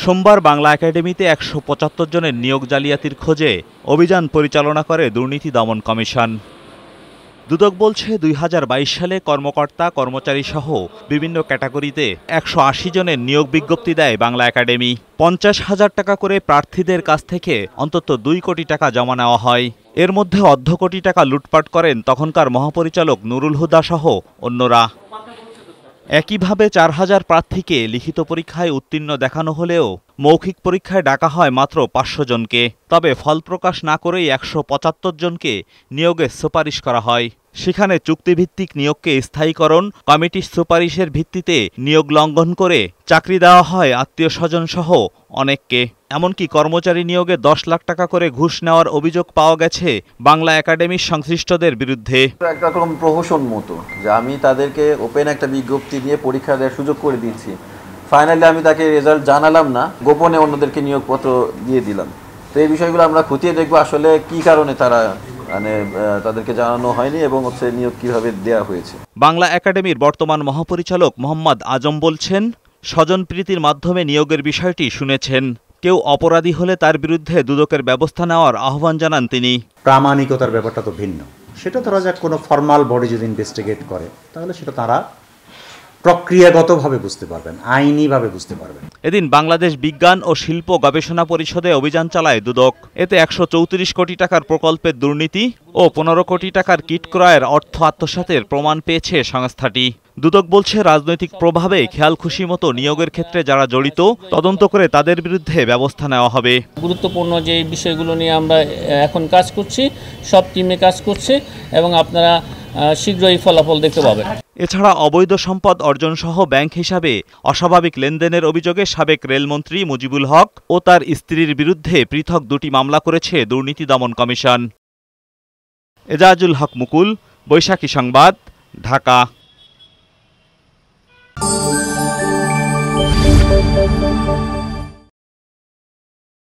সোমবার বাংলা একাডেমিতে ১৭৫ জনের নিয়োগ জালিয়াতির খোঁজে অভিযান পরিচালনা করে দুর্নীতি দমন কমিশন। দুদক বলছে ২০২২ সালে কর্মকর্তা কর্মচারী সহ বিভিন্ন ক্যাটাগরিতে ১৮০ জনের নিয়োগ বিজ্ঞপ্তি দেয় বাংলা একাডেমি। ৫০,০০০ টাকা করে প্রার্থীদের কাছ থেকে অন্তত ২ কোটি টাকা জমা নেওয়া হয়। এর মধ্যে অর্ধ কোটি টাকা লুটপাট করেন তখনকার মহাপরিচালক নুরুল হুদা সহ অন্যরা। একইভাবে ৪,০০০ প্রার্থীকে লিখিত পরীক্ষায় উত্তীর্ণ দেখানো হলেও মৌখিক পরীক্ষায় ডাকা হয় মাত্র ৫০০ জনকে। তবে ফল প্রকাশ না করেই ১৭৫ জনকে নিয়োগের সুপারিশ করা হয়। সেখানে চুক্তিভিত্তিক নিয়োগকে স্থায়ীকরণ, কমিটির সুপারিশের ভিত্তিতে নিয়োগ লঙ্ঘন করে চাকরি দেওয়া হয় আত্মীয় স্বজন সহ অনেককে। এমনকি কর্মচারী নিয়োগে ১০ লাখ টাকা করে ঘুষ নেওয়ার অভিযোগ পাওয়া গেছে বাংলা একাডেমির সংশ্লিষ্টদের বিরুদ্ধে। একটা রকম প্রহসন মতো যে আমি তাদেরকে ওপেন একটা বিজ্ঞপ্তি দিয়ে পরীক্ষা দেওয়ার সুযোগ করে দিচ্ছি, ফাইনালি আমি তাকে রেজাল্ট জানালাম না, গোপনে অন্যদেরকে নিয়োগপত্র দিয়ে দিলাম। তো এই বিষয়গুলো আমরা খতিয়ে দেখবো আসলে কি কারণে তারা তাদেরকে জানানো হয়নি এবং নিয়োগ কিভাবে দেওয়া হয়েছে। বাংলা একাডেমির বর্তমান মহাপরিচালক মোহাম্মদ আজম বলছেন, স্বজনপ্রীতির মাধ্যমে নিয়োগের বিষয়টি শুনেছেন। কেউ অপরাধী হলে তার বিরুদ্ধে দুদকের ব্যবস্থা নেওয়ার আহ্বান জানান তিনি। প্রামাণিকতার ব্যাপারটা তো ভিন্ন, সেটা ধরা যাক কোনো ফর্মাল বডি যদি ইনভেস্টিগেট করে তাহলে সেটা তারা প্রক্রিয়াগতভাবে বুঝতে পারবেন, আইনিভাবে বুঝতে পারবেন। এদিন বাংলাদেশ বিজ্ঞান ও শিল্প গবেষণা পরিষদে অভিযান চালায় দুদক। এতে ১৩৪ কোটি টাকার প্রকল্পের দুর্নীতি ও ১৫ কোটি টাকার কিট ক্রয়ের অর্থ আত্মসাতের প্রমাণ পেয়েছে সংস্থাটি। দুদক বলছে, রাজনৈতিক প্রভাবে খেয়াল খুশি মতো নিয়োগের ক্ষেত্রে যারা জড়িত তদন্ত করে তাদের বিরুদ্ধে ব্যবস্থা নেওয়া হবে। গুরুত্বপূর্ণ যে বিষয়গুলো নিয়ে আমরা এখন কাজ করছি, সব টিমে কাজ করছে এবং আপনারা শীঘ্রই ফলাফল দেখতে পাবেন। এছাড়া অবৈধ সম্পদ অর্জন সহ ব্যাংক হিসাবে অস্বাভাবিক লেনদেনের অভিযোগে সাবেক রেলমন্ত্রী মুজিবুল হক ও তার স্ত্রীর বিরুদ্ধে পৃথক ২টি মামলা করেছে দুর্নীতি দমন কমিশন। এজাজুল হক মুকুল, বৈশাখী সংবাদ, ঢাকা।